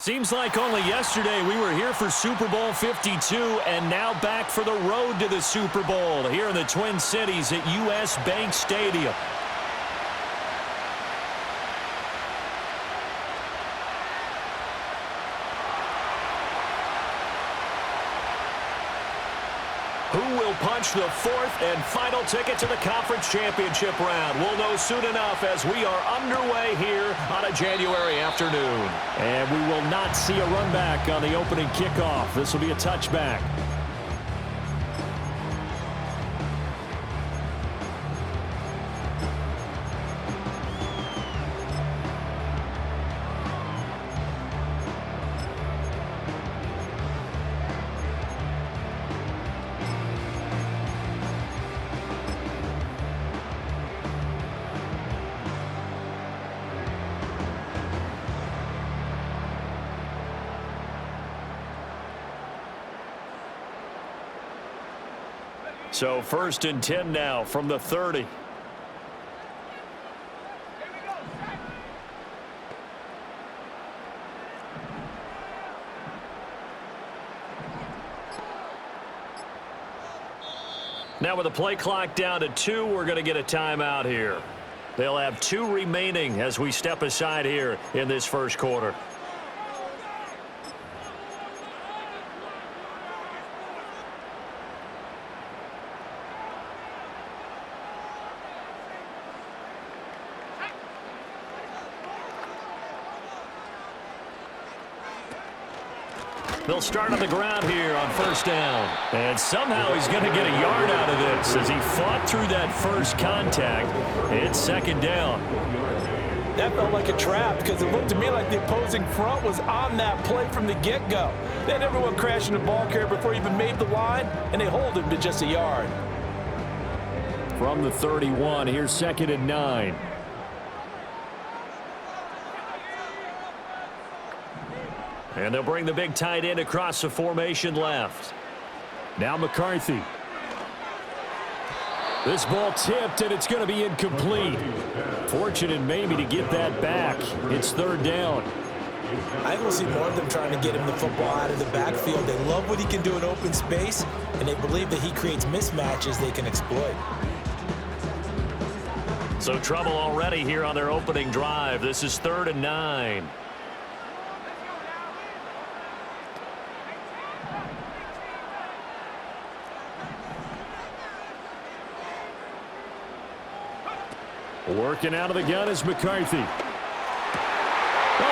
Seems like only yesterday we were here for Super Bowl 52 and now back for the road to the Super Bowl here in the Twin Cities at U.S. Bank Stadium. Who will punch the fourth and final ticket to the conference championship round? We'll know soon enough as we are underway here on a January afternoon. And we will not see a run back on the opening kickoff. This will be a touchback. So 1st and 10 now from the 30. Now with the play clock down to 2, we're going to get a timeout here. They'll have 2 remaining as we step aside here in this first quarter. They'll start on the ground here on 1st down. And somehow he's going to get a yard out of this as he fought through that first contact. It's 2nd down. That felt like a trap because it looked to me like the opposing front was on that play from the get-go. They had everyone crashing the ball carrier before he even made the line, and they hold him to just a yard. From the 31, here's 2nd and 9. And they'll bring the big tight end across the formation left. Now McCarthy. This ball tipped, and it's going to be incomplete. Fortunate maybe to get that back. It's 3rd down. I will see more of them trying to get him the football out of the backfield. They love what he can do in open space, and they believe that he creates mismatches they can exploit. So trouble already here on their opening drive. This is 3rd and 9. Working out of the gun is McCarthy. Oh,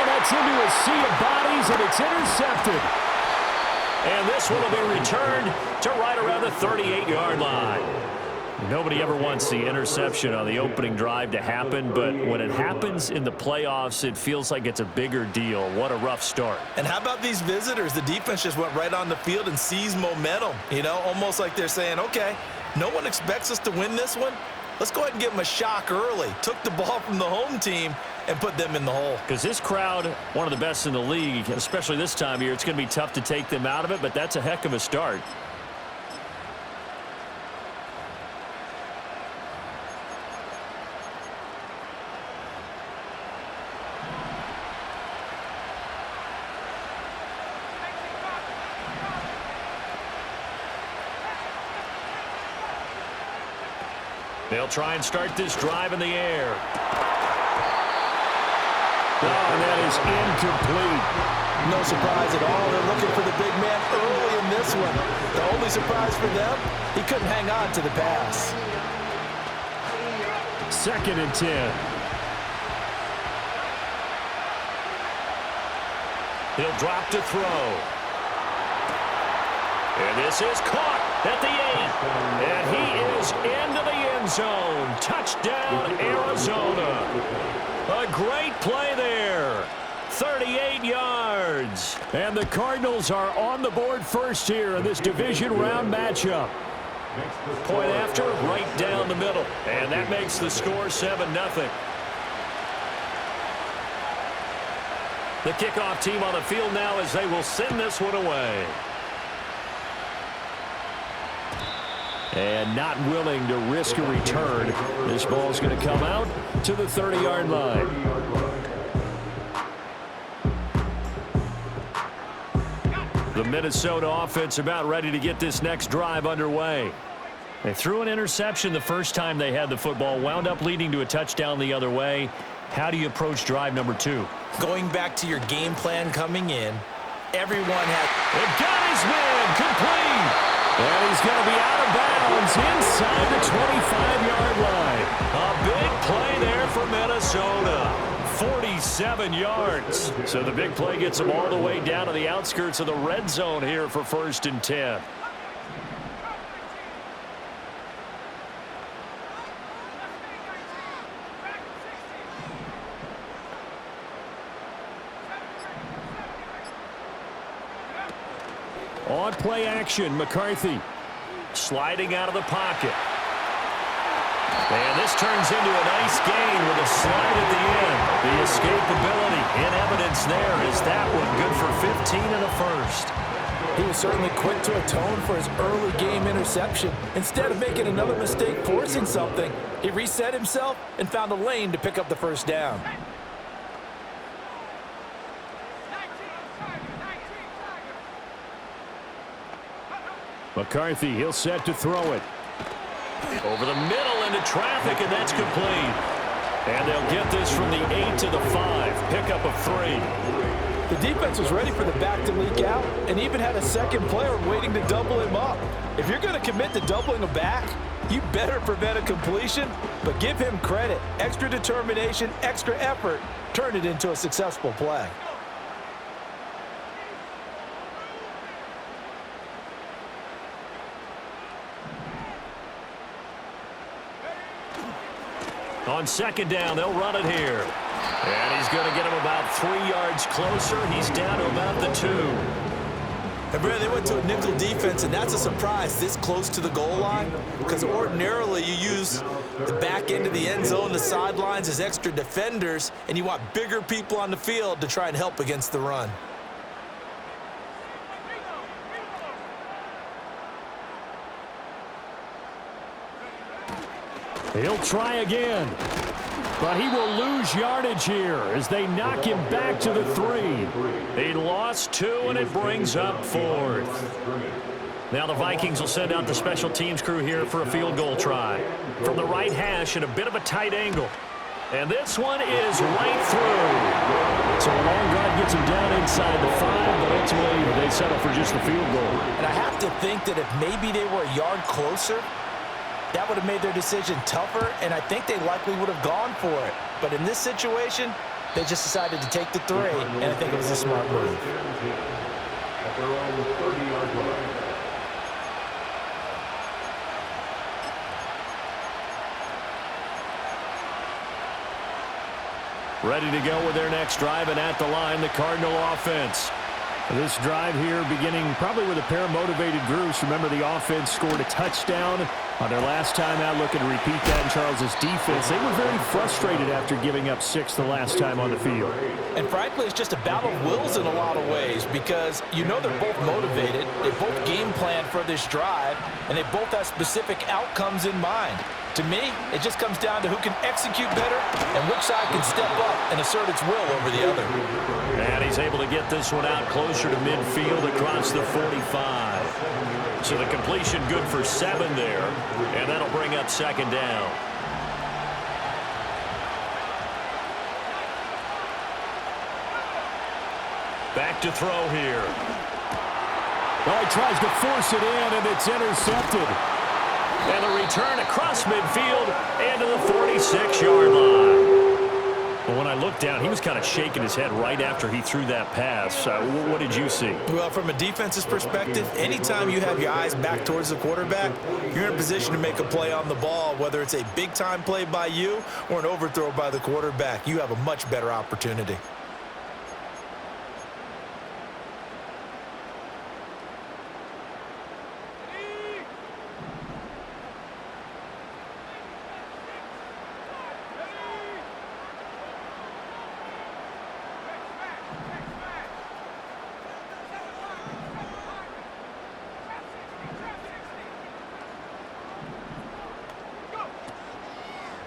that's into a sea of bodies, and it's intercepted. And this one will be returned to right around the 38-yard line. Nobody ever wants the interception on the opening drive to happen, but when it happens in the playoffs, it feels like it's a bigger deal. What a rough start. And how about these visitors? The defense just went right on the field and seized momentum. You know, almost like they're saying, okay, no one expects us to win this one. Let's go ahead and give them a shock early. Took the ball from the home team and put them in the hole. Because this crowd, one of the best in the league, especially this time of year, it's going to be tough to take them out of it, but that's a heck of a start. They'll try and start this drive in the air. Oh, and that is incomplete. No surprise at all. They're looking for the big man early in this one. The only surprise for them, he couldn't hang on to the pass. 2nd and 10. He'll drop to throw. And this is caught at the 8. And he is into the end zone. Touchdown, Arizona. A great play there. 38 yards. And the Cardinals are on the board first here in this division round matchup. Point after, right down the middle. And that makes the score 7-0. The kickoff team on the field now as they will send this one away. And not willing to risk a return. This ball's going to come out to the 30-yard line. The Minnesota offense about ready to get this next drive underway. They threw an interception the first time they had the football, wound up leading to a touchdown the other way. How do you approach drive number 2? Going back to your game plan coming in, everyone had... It got his man complete. And he's going to be out of bounds inside the 25-yard line. A big play there for Minnesota. 47 yards. So the big play gets them all the way down to the outskirts of the red zone here for 1st and 10. On play action, McCarthy sliding out of the pocket. And this turns into a nice gain with a slide at the end. The escapability in evidence there is that one good for 15 in the first. He was certainly quick to atone for his early game interception. Instead of making another mistake forcing something, he reset himself and found a lane to pick up the first down. McCarthy, he'll set to throw it. Over the middle into traffic, and that's complete. And they'll get this from the 8 to the 5. Pickup of 3. The defense was ready for the back to leak out and even had a second player waiting to double him up. If you're going to commit to doubling a back, you better prevent a completion, but give him credit. Extra determination, extra effort, turn it into a successful play. On 2nd down, they'll run it here. And he's going to get him about 3 yards closer. He's down to about the 2. And Brad, they went to a nickel defense, and that's a surprise this close to the goal line, because ordinarily you use the back end of the end zone, the sidelines as extra defenders, and you want bigger people on the field to try and help against the run. He'll try again. But he will lose yardage here as they knock him back to the 3. He lost 2, and it brings up 4th. Now the Vikings will send out the special teams crew here for a field goal try. From the right hash at a bit of a tight angle. And this one is right through. So a long drive gets him down inside the 5, but ultimately they settle for just the field goal. And I have to think that if maybe they were a yard closer, that would have made their decision tougher, and I think they likely would have gone for it. But in this situation, they just decided to take the 3, and I think it was a smart move. Ready to go with their next drive, and at the line, the Cardinal offense. This drive here beginning probably with a pair of motivated groups. Remember, the offense scored a touchdown on their last time out. Looking to repeat that in Charles's defense. They were very frustrated after giving up 6 the last time on the field. And frankly, it's just a battle of wills in a lot of ways, because you know they're both motivated. They both game plan for this drive, and they both have specific outcomes in mind. To me, it just comes down to who can execute better and which side can step up and assert its will over the other. And he's able to get this one out closer to midfield across the 45. So the completion good for 7 there, and that'll bring up 2nd down. Back to throw here. Well, he tries to force it in, and it's intercepted. And a return across midfield and to the 46-yard line. But when I looked down, he was kind of shaking his head right after he threw that pass. What did you see? Well, from a defense's perspective, anytime you have your eyes back towards the quarterback, you're in a position to make a play on the ball, whether it's a big-time play by you or an overthrow by the quarterback. You have a much better opportunity.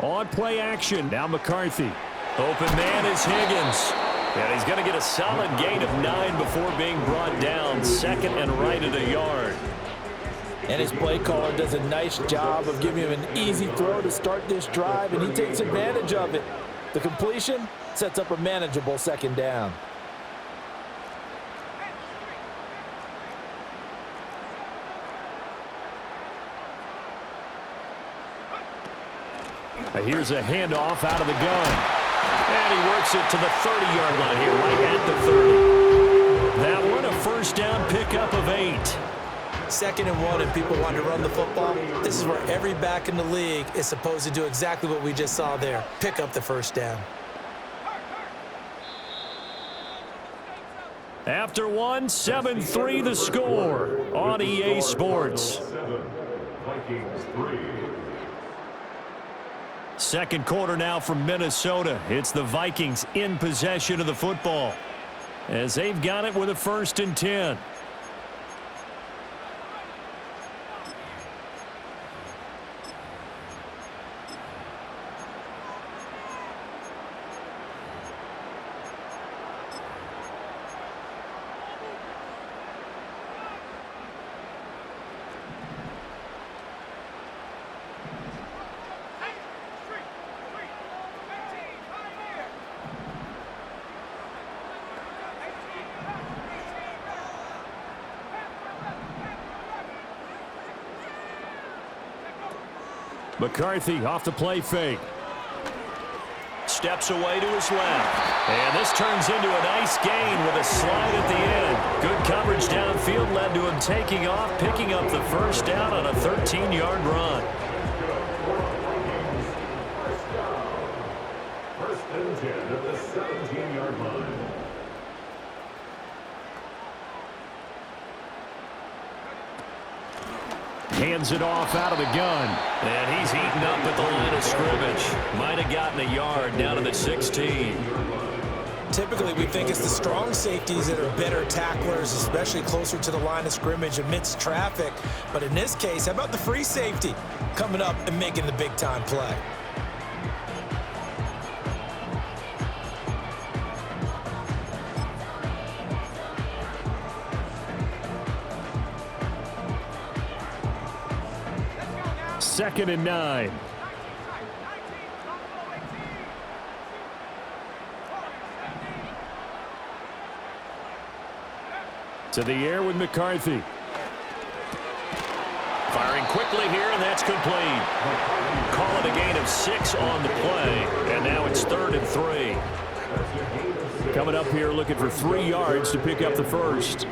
On play action, now McCarthy. Open man is Higgins. And he's going to get a solid gain of 9 before being brought down. Second and right at a yard. And his play caller does a nice job of giving him an easy throw to start this drive, and he takes advantage of it. The completion sets up a manageable second down. Here's a handoff out of the gun. And he works it to the 30-yard line here, right at the 30. That one, a first down pickup of 8. 2nd and 1 and people want to run the football. This is where every back in the league is supposed to do exactly what we just saw there. Pick up the first down. After 1, 7-3 the score on EA Sports. Vikings 3. Second quarter now from Minnesota. It's the Vikings in possession of the football as they've got it with a 1st and 10. McCarthy off the play fake. Steps away to his left. And this turns into a nice gain with a slide at the end. Good coverage downfield led to him taking off, picking up the first down on a 13-yard run. First and 10 at the 17-yard line. Hands it off out of the gun. And he's eaten up at the line of scrimmage. Might have gotten a yard down to the 16. Typically, we think it's the strong safeties that are better tacklers, especially closer to the line of scrimmage amidst traffic. But in this case, how about the free safety coming up and making the big-time play? Second and 9. To the air with McCarthy. Firing quickly here, and that's complete. Call it a gain of 6 on the play, and now it's 3rd and 3. Coming up here looking for 3 yards to pick up the first.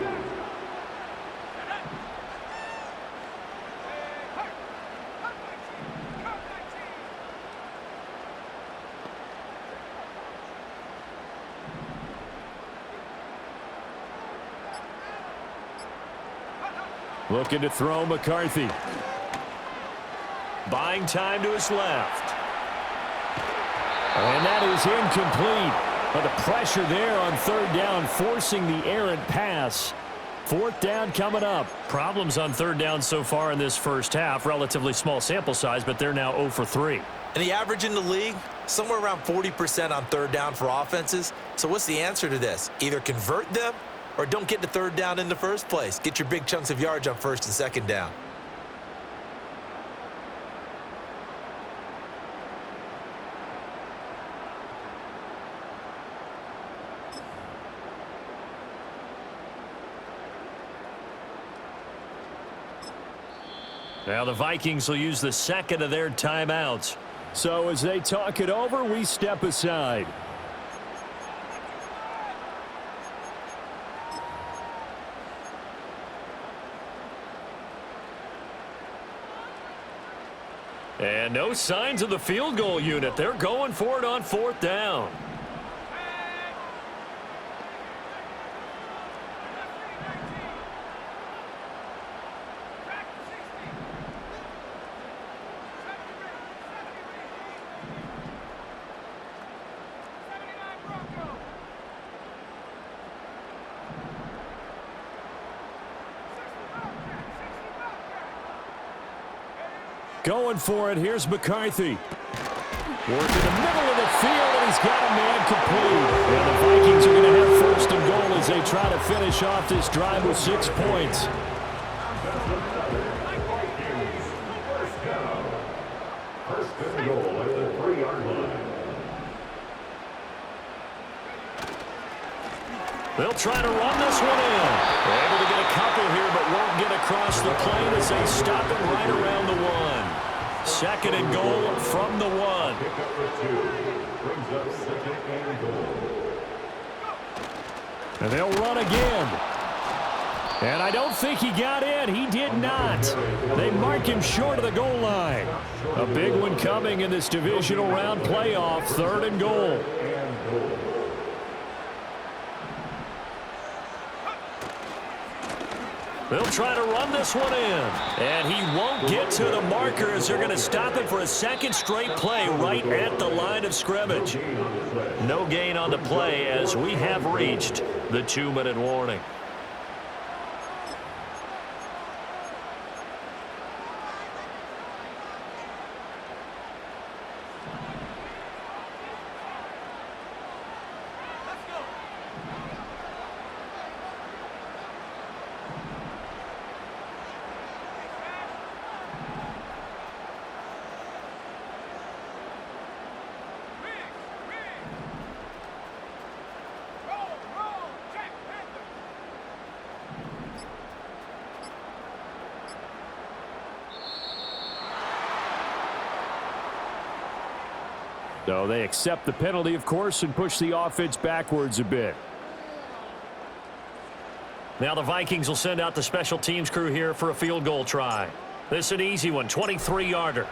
Looking to throw McCarthy. Buying time to his left. And that is incomplete. But the pressure there on 3rd down, forcing the errant pass. 4th down coming up. Problems on 3rd down so far in this first half. Relatively small sample size, but they're now 0 for 3. And the average in the league, somewhere around 40% on 3rd down for offenses. So what's the answer to this? Either convert them or don't get the 3rd down in the first place. Get your big chunks of yards on 1st and 2nd down. Now the Vikings will use the 2nd of their timeouts. So as they talk it over, we step aside. And no signs of the field goal unit. They're going for it on 4th down. Going for it. Here's McCarthy. Working the middle of the field, and he's got a man complete. And the Vikings are going to have first and goal as they try to finish off this drive with 6 points. First and goal at the 3-yard line. They'll try to run this one in. They're able to get a couple here, but won't get across the plane as they stop it right around the 1. Second and goal from the 1. Pick up the 2. Brings up second and goal. And they'll run again. And I don't think he got in. He did not. They mark him short of the goal line. A big one coming in this divisional round playoff. Third and goal. They'll try to run this one in. And he won't get to the marker as they're going to stop it for a second straight play right at the line of scrimmage. No gain on the play as we have reached the 2-minute warning. So they accept the penalty, of course, and push the offense backwards a bit. Now the Vikings will send out the special teams crew here for a field goal try. This is an easy one, 23-yarder.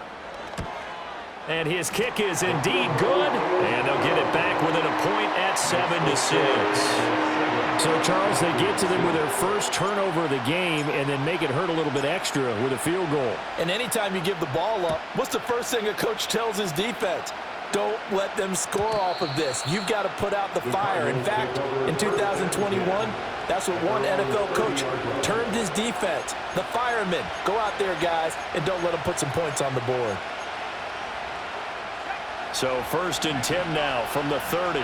And his kick is indeed good, and they'll get it back within a point at 7-6. So, Charles, they get to them with their first turnover of the game and then make it hurt a little bit extra with a field goal. And anytime you give the ball up, what's the first thing a coach tells his defense? Don't let them score off of this. You've got to put out the fire. In fact, in 2021, that's what one NFL coach termed his defense. The firemen. Go out there, guys, and don't let them put some points on the board. So first and 10 now from the 30.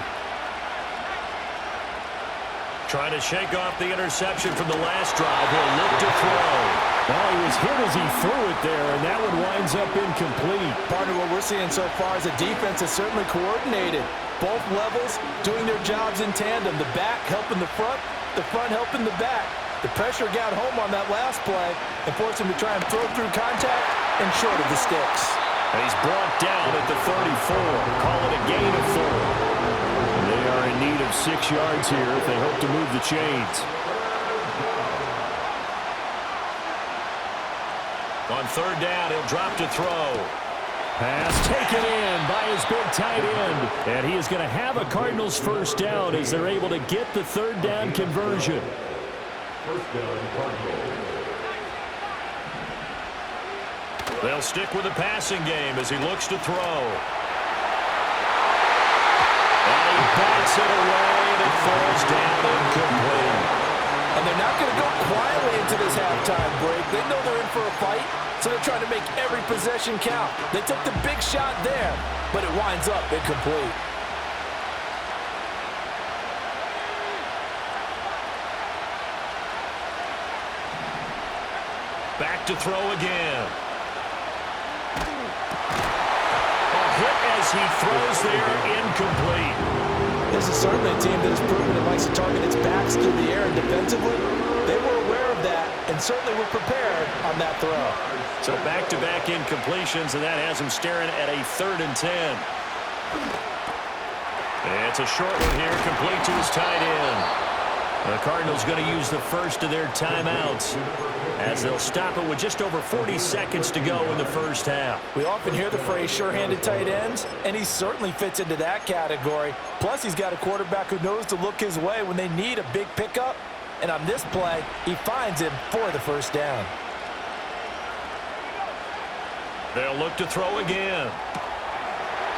Trying to shake off the interception from the last drive. He'll look to throw. Well, he was hit as he threw it there, and that one winds up incomplete. Partner, what we're seeing so far is the defense is certainly coordinated. Both levels doing their jobs in tandem. The back helping the front helping the back. The pressure got home on that last play and forced him to try and throw through contact and short of the sticks. And he's brought down at the 34. Call it a gain of 4. They are in need of 6 yards here if they hope to move the chains. On third down, he'll drop to throw. Pass taken in by his big tight end. And he is going to have a Cardinals first down as they're able to get the third down conversion. First down, Cardinals. They'll stick with the passing game as he looks to throw. And he bats it away, and it falls down incomplete. And they're not going to go quietly into this halftime break. They know they're in for a fight, so they're trying to make every possession count. They took the big shot there, but it winds up incomplete. Back to throw again. A hit as he throws there, incomplete. This is certainly a team that has proven it likes to target its backs through the air and defensively. They were aware of that and certainly were prepared on that throw. So back-to-back incompletions, and that has him staring at a 3rd and 10. And it's a short one here, complete to his tight end. The Cardinals going to use the first of their timeouts as they'll stop it with just over 40 seconds to go in the first half. We often hear the phrase sure-handed tight ends, and he certainly fits into that category. Plus, he's got a quarterback who knows to look his way when they need a big pickup. And on this play, he finds him for the first down. They'll look to throw again.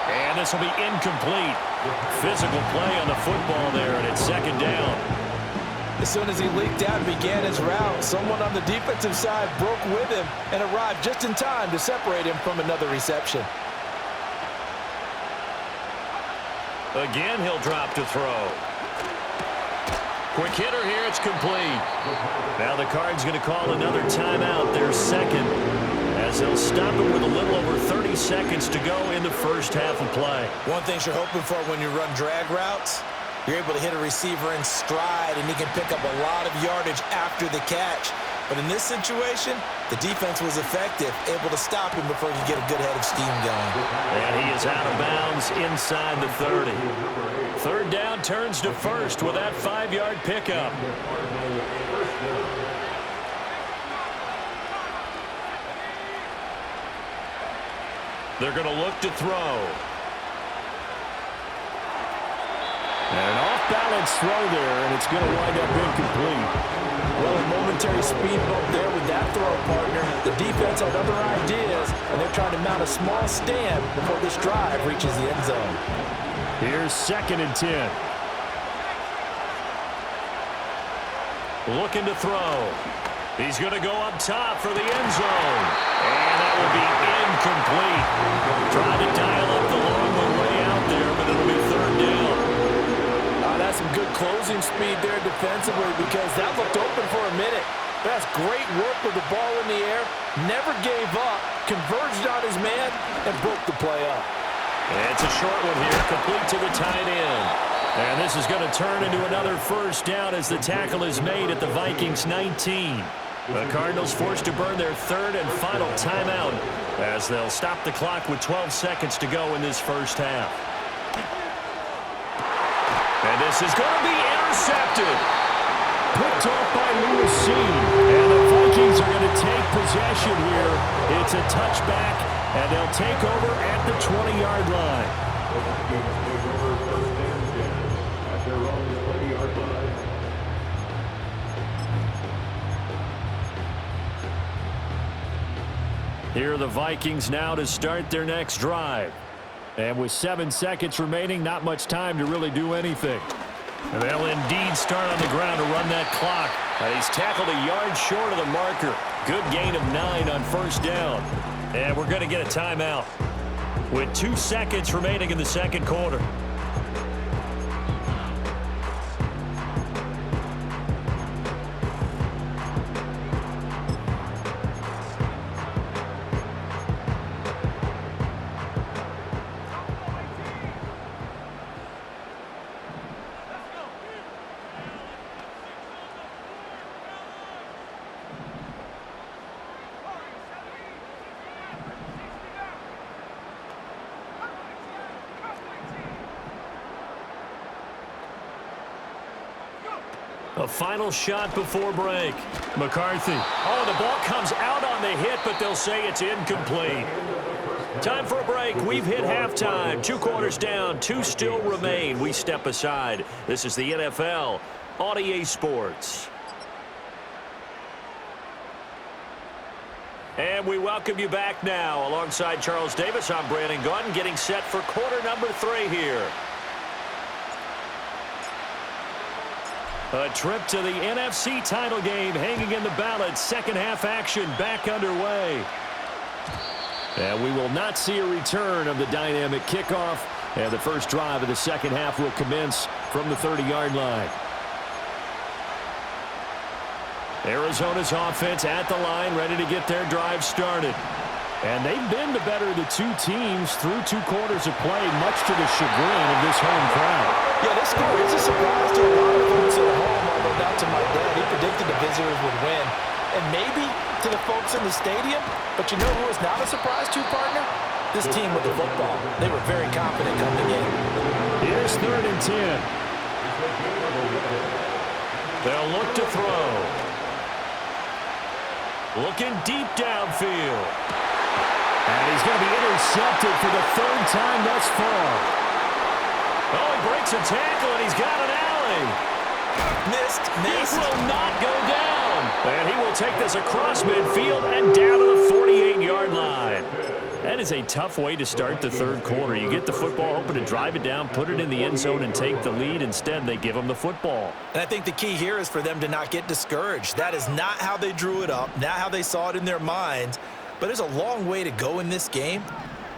And this will be incomplete. Physical play on the football there, and it's 2nd down. As soon as he leaked out and began his route, someone on the defensive side broke with him and arrived just in time to separate him from another reception. Again, he'll drop to throw. Quick hitter here. It's complete. Now the Cards going to call another timeout, their second, as they'll stop it with a little over 30 seconds to go in the first half of play. One thing you're hoping for when you run drag routes, you're able to hit a receiver in stride, and he can pick up a lot of yardage after the catch. But in this situation, the defense was effective, able to stop him before he could get a good head of steam going. And he is out of bounds inside the 30. Third down turns to first with that 5-yard pickup. They're going to look to throw. And an off-balance throw there, and it's going to wind up incomplete. Well, a momentary speed bump there with that throw, partner. The defense had other ideas, and they're trying to mount a small stand before this drive reaches the end zone. Here's 2nd and 10. Looking to throw. He's going to go up top for the end zone. And that will be incomplete. Trying to dial up the long one way out there, but it'll be 3rd down. That's some good closing speed there defensively, because that looked open for a minute. That's great work with the ball in the air. Never gave up, converged on his man, and broke the play up. And it's a short one here, complete to the tight end. And this is going to turn into another first down as the tackle is made at the Vikings 19. The Cardinals forced to burn their 3rd and final timeout as they'll stop the clock with 12 seconds to go in this first half. And this is going to be intercepted. Picked off by Lewis. And the Vikings are going to take possession here. It's a touchback, and they'll take over at the 20-yard line. At their own 20-yard line. Here are the Vikings now to start their next drive. And with 7 seconds remaining, not much time to really do anything. And they'll indeed start on the ground to run that clock. He's tackled a yard short of the marker. Good gain of 9 on first down. And we're going to get a timeout with 2 seconds remaining in the second quarter. A final shot before break. McCarthy. Oh, the ball comes out on the hit, but they'll say it's incomplete. Time for a break. We've hit halftime. 2 quarters down. 2 still remain. We step aside. This is the NFL on EA Sports. And we welcome you back now. Alongside Charles Davis, I'm Brandon Gunn, getting set for quarter number 3 here. A trip to the NFC title game hanging in the balance. Second half action back underway. And we will not see a return of the dynamic kickoff. And the first drive of the second half will commence from the 30-yard line. Arizona's offense at the line, ready to get their drive started. And they've been the better of the 2 teams through 2 quarters of play, much to the chagrin of this home crowd. Yeah, this score is a surprise to a lot of folks at home, although not to my dad. He predicted the visitors would win. And maybe to the folks in the stadium, but you know who is not a surprise to, partner? This team with the football. They were very confident coming in. Here's 3rd and 10. They'll look to throw. Looking deep downfield. And he's going to be intercepted for the 3rd time thus far. Oh, he breaks a tackle, and he's got an alley. Missed. He will not go down. And he will take this across midfield and down to the 48-yard line. That is a tough way to start the 3rd quarter. You get the football, hoping to drive it down, put it in the end zone, and take the lead. Instead, they give him the football. And I think the key here is for them to not get discouraged. That is not how they drew it up, not how they saw it in their minds. But there's a long way to go in this game.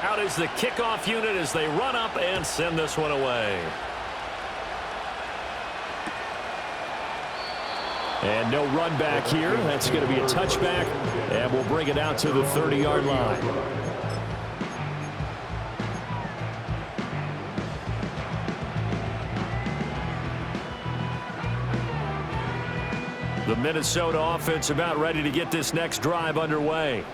Out is the kickoff unit as they run up and send this one away. And no run back here. That's going to be a touchback, and we'll bring it out to the 30-yard line. The Minnesota offense about ready to get this next drive underway.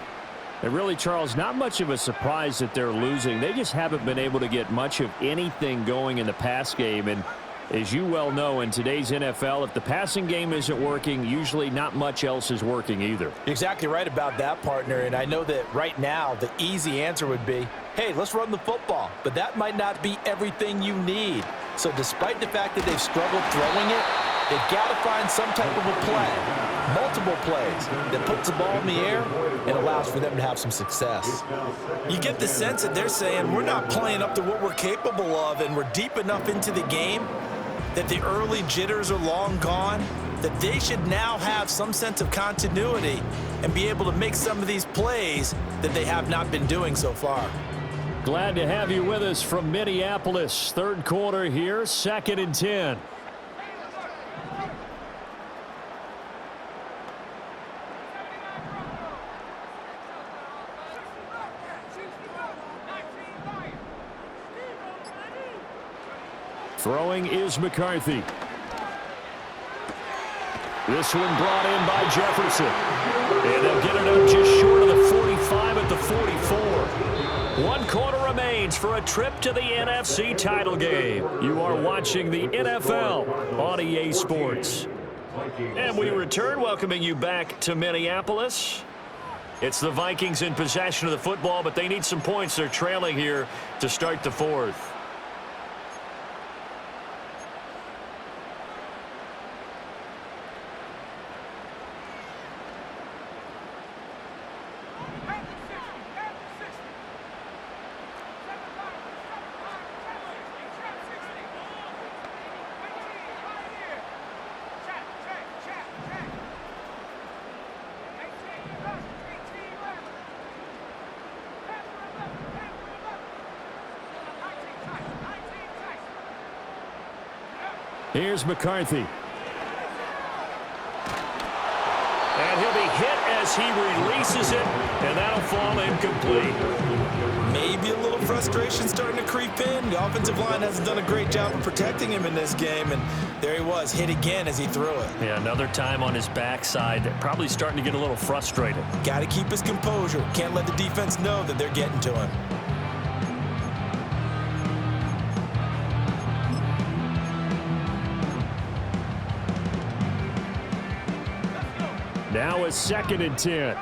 And really, Charles, not much of a surprise that they're losing. They just haven't been able to get much of anything going in the pass game. And as you well know, in today's NFL, if the passing game isn't working, usually not much else is working either. You're exactly right about that, partner. And I know that right now the easy answer would be, hey, let's run the football. But that might not be everything you need. So despite the fact that they've struggled throwing it, they've got to find some type of a play, multiple plays, that puts the ball in the air and allows for them to have some success. You get the sense that they're saying we're not playing up to what we're capable of, and we're deep enough into the game that the early jitters are long gone, that they should now have some sense of continuity and be able to make some of these plays that they have not been doing so far. Glad to have you with us from Minneapolis. Third quarter here, 2nd and 10. Throwing is McCarthy. This one brought in by Jefferson. And they'll get it up just short of the 45 at the 44. 1 quarter remains for a trip to the NFC title game. You are watching the NFL on EA Sports. And we return, welcoming you back to Minneapolis. It's the Vikings in possession of the football, but they need some points. They're trailing here to start the 4th. Here's McCarthy. And he'll be hit as he releases it, and that'll fall incomplete. Maybe a little frustration starting to creep in. The offensive line hasn't done a great job of protecting him in this game, and there he was, hit again as he threw it. Yeah, another time on his backside, probably starting to get a little frustrated. Got to keep his composure. Can't let the defense know that they're getting to him. Now it's 2nd and 10.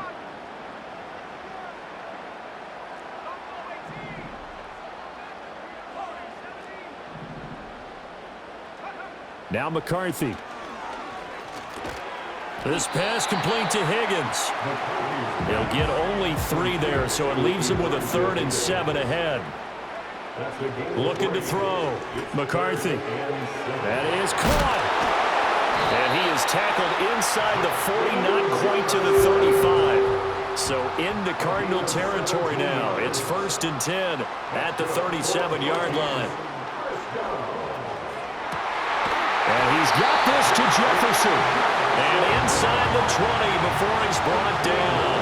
Now McCarthy. This pass complete to Higgins. He'll get only 3 there, so it leaves him with a 3rd and 7 ahead. Looking to throw. McCarthy. That is caught. And he is tackled inside the 40, not quite to the 35. So into Cardinal territory now. It's 1st and 10 at the 37-yard line. And he's got this to Jefferson. And inside the 20 before he's brought down.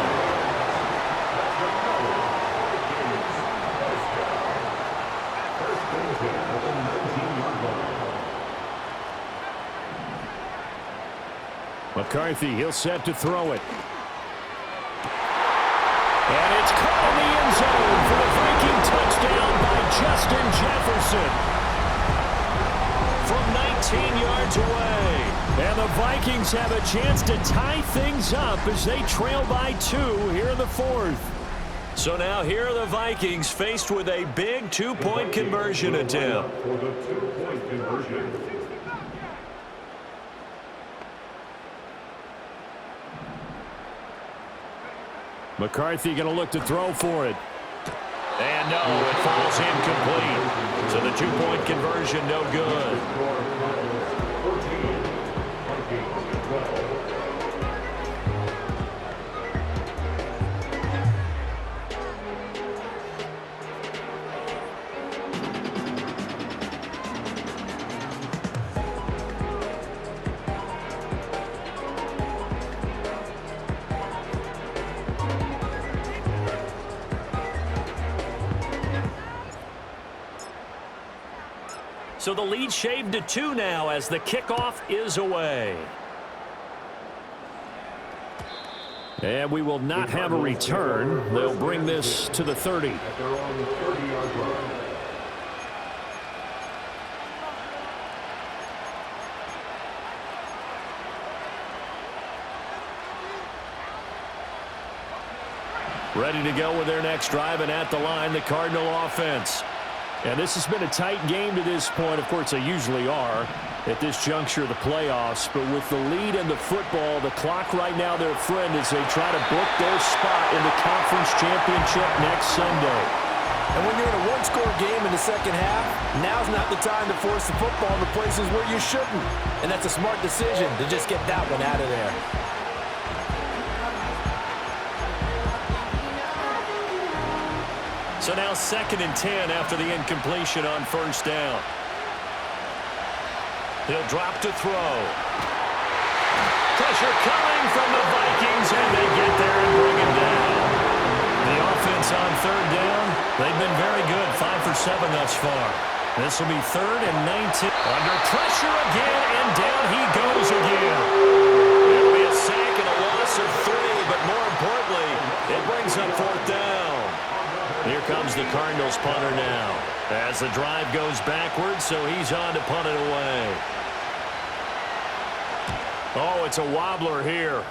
McCarthy, he'll set to throw it. And it's caught in the end zone for the Viking touchdown by Justin Jefferson. From 19 yards away. And the Vikings have a chance to tie things up as they trail by 2 here in the 4th. So now here are the Vikings faced with a big 2-point conversion attempt. For the 2-point conversion. McCarthy going to look to throw for it. And no, it falls incomplete. So the 2-point conversion no good. So the lead shaved to 2 now as the kickoff is away. And we will not have a return. They'll bring this to the 30. At their own 30-yard line. Ready to go with their next drive, and at the line, the Cardinal offense. And this has been a tight game to this point. Of course, they usually are at this juncture of the playoffs. But with the lead in the football, the clock right now their friend as they try to book their spot in the conference championship next Sunday. And when you're in a one-score game in the second half, now's not the time to force the football to places where you shouldn't. And that's a smart decision to just get that one out of there. So now 2nd and 10 after the incompletion on first down. He'll drop to throw. Pressure coming from the Vikings, and they get there and bring him down. The offense on 3rd down, they've been very good, 5 for 7 thus far. This will be 3rd and 19. Under pressure again, and down he goes again. It'll be a sack and a loss of 3, but more importantly, it brings up 4th down. Here comes the Cardinals punter now as the drive goes backwards, so he's on to punt it away. Oh, it's a wobbler here.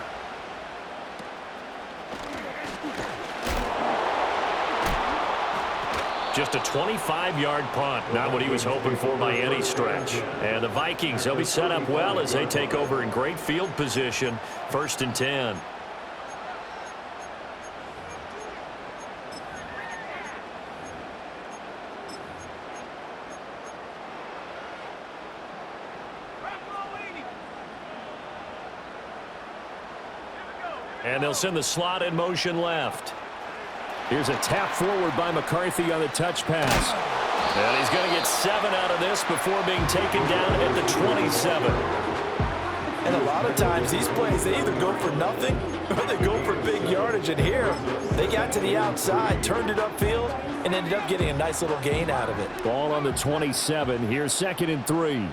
Just a 25-yard punt, not what he was hoping for by any stretch. And the Vikings, they'll be set up well as they take over in great field position, 1st and 10. And they'll send the slot in motion left. Here's a tap forward by McCarthy on the touch pass. And he's going to get 7 out of this before being taken down at the 27. And a lot of times these plays, they either go for nothing or they go for big yardage. And here, they got to the outside, turned it upfield, and ended up getting a nice little gain out of it. Ball on the 27. Here's 2nd and 3.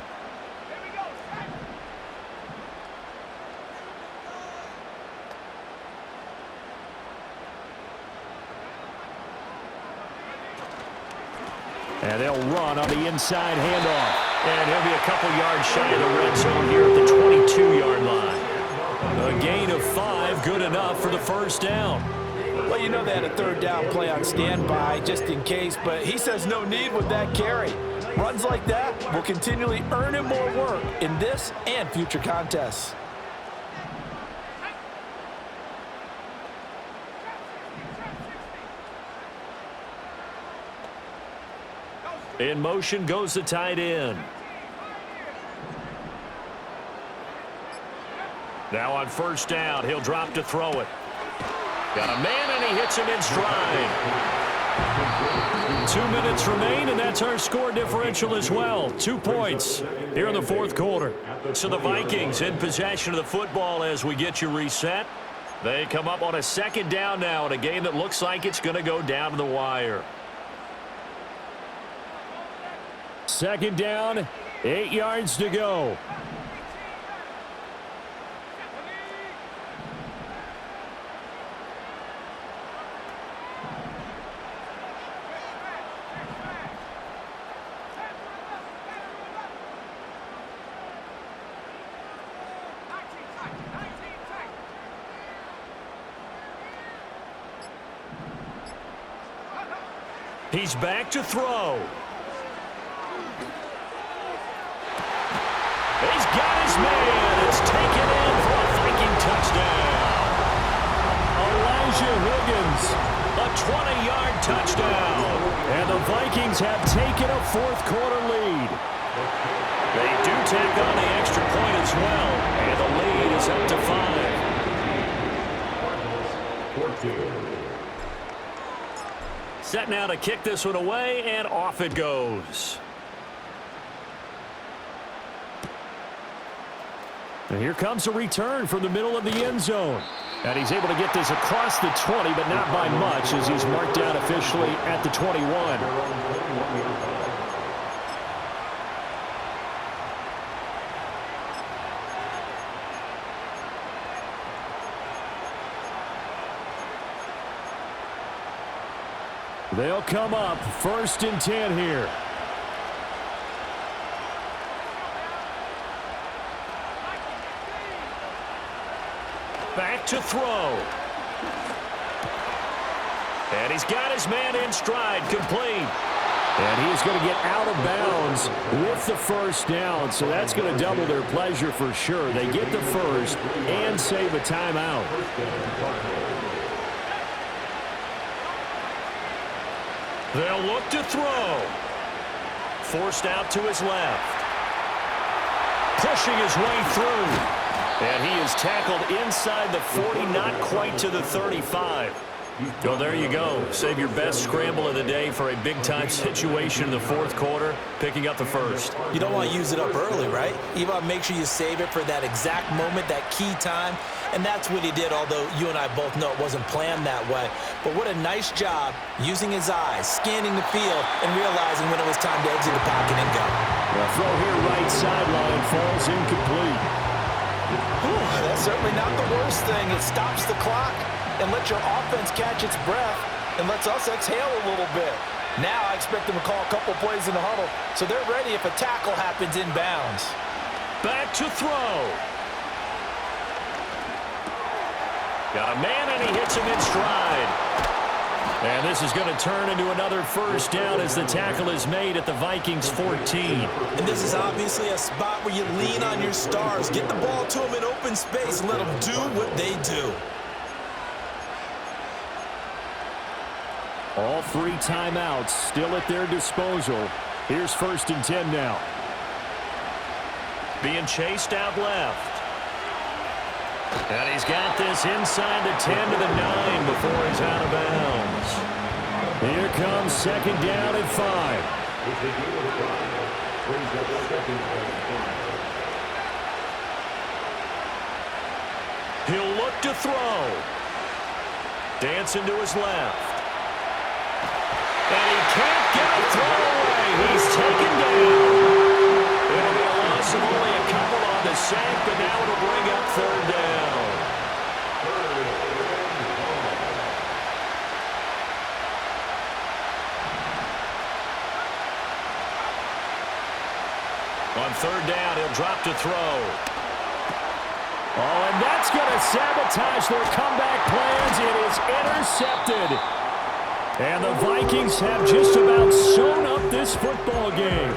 And they'll run on the inside handoff. And he'll be a couple yards shy of the red zone here at the 22-yard line. A gain of 5, good enough for the 1st down. Well, you know they had a 3rd down play on standby just in case, but he says no need with that carry. Runs like that will continually earn him more work in this and future contests. In motion goes the tight end. Now on 1st down, he'll drop to throw it. Got a man, and he hits him in stride. 2 minutes remain, and that's our score differential as well. 2 points here in the 4th quarter. So the Vikings in possession of the football as we get you reset. They come up on a 2nd down now in a game that looks like it's going to go down to the wire. 2nd down, 8 yards to go. He's back to throw. He's got his man. It's taken in for a Viking touchdown. Elijah Higgins. A 20-yard touchdown. And the Vikings have taken a 4th quarter lead. They do tack on the extra point as well. And the lead is up to 5. Set now to kick this one away, and off it goes. And here comes a return from the middle of the end zone. And he's able to get this across the 20, but not by much as he's marked down officially at the 21. They'll come up 1st and 10 here. Back to throw. And he's got his man in stride, complete. And he's going to get out of bounds with the first down, so that's going to double their pleasure for sure. They get the first and save a timeout. They'll look to throw. Forced out to his left. Pushing his way through. And he is tackled inside the 40, not quite to the 35. So there you go. Save your best scramble of the day for a big-time situation in the 4th quarter, picking up the first. You don't want to use it up early, right? You want to make sure you save it for that exact moment, that key time. And that's what he did, although you and I both know it wasn't planned that way. But what a nice job using his eyes, scanning the field, and realizing when it was time to exit the pocket and go. The throw here right sideline falls incomplete. That's certainly not the worst thing. It stops the clock and lets your offense catch its breath and lets us exhale a little bit. Now I expect them to call a couple plays in the huddle, so they're ready if a tackle happens inbounds. Back to throw. Got a man, and he hits him in stride. And this is going to turn into another first down as the tackle is made at the Vikings 14. And this is obviously a spot where you lean on your stars. Get the ball to them in open space and let them do what they do. All 3 timeouts still at their disposal. Here's 1st and 10 now. Being chased out left. And he's got this inside the 10 to the 9 before he's out of bounds. Here comes 2nd down and 5. He'll look to throw. Dancing to his left. And he can't get a throw away. He's taken down. It'll be a loss of only a couple on the sack, but now it'll bring up 3rd down. On 3rd down, he'll drop to throw. Oh, and that's going to sabotage their comeback plans. It is intercepted. And the Vikings have just about sewn up this football game.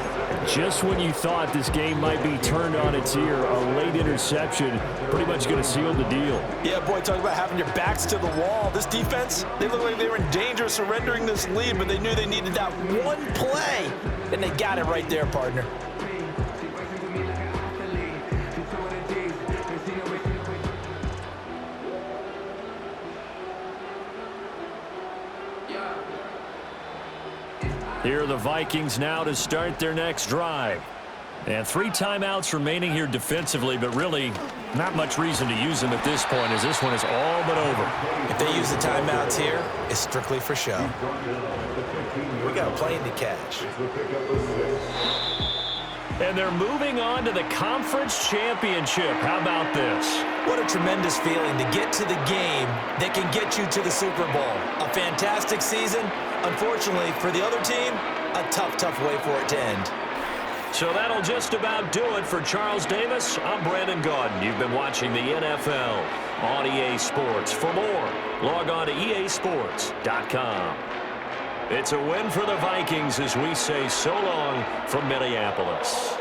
Just when you thought this game might be turned on its ear, a late interception pretty much going to seal the deal. Yeah, boy, talk about having your backs to the wall. This defense, they look like they were in danger of surrendering this lead, but they knew they needed that one play, and they got it right there, partner. Here are the Vikings now to start their next drive. And 3 timeouts remaining here defensively, but really not much reason to use them at this point as this one is all but over. If they use the timeouts here, it's strictly for show. We got a plane to catch. And they're moving on to the conference championship. How about this? What a tremendous feeling to get to the game that can get you to the Super Bowl. A fantastic season. Unfortunately, for the other team, a tough, tough way for it to end. So that'll just about do it for Charles Davis. I'm Brandon Gaudin. You've been watching the NFL on EA Sports. For more, log on to easports.com. It's a win for the Vikings as we say so long from Minneapolis.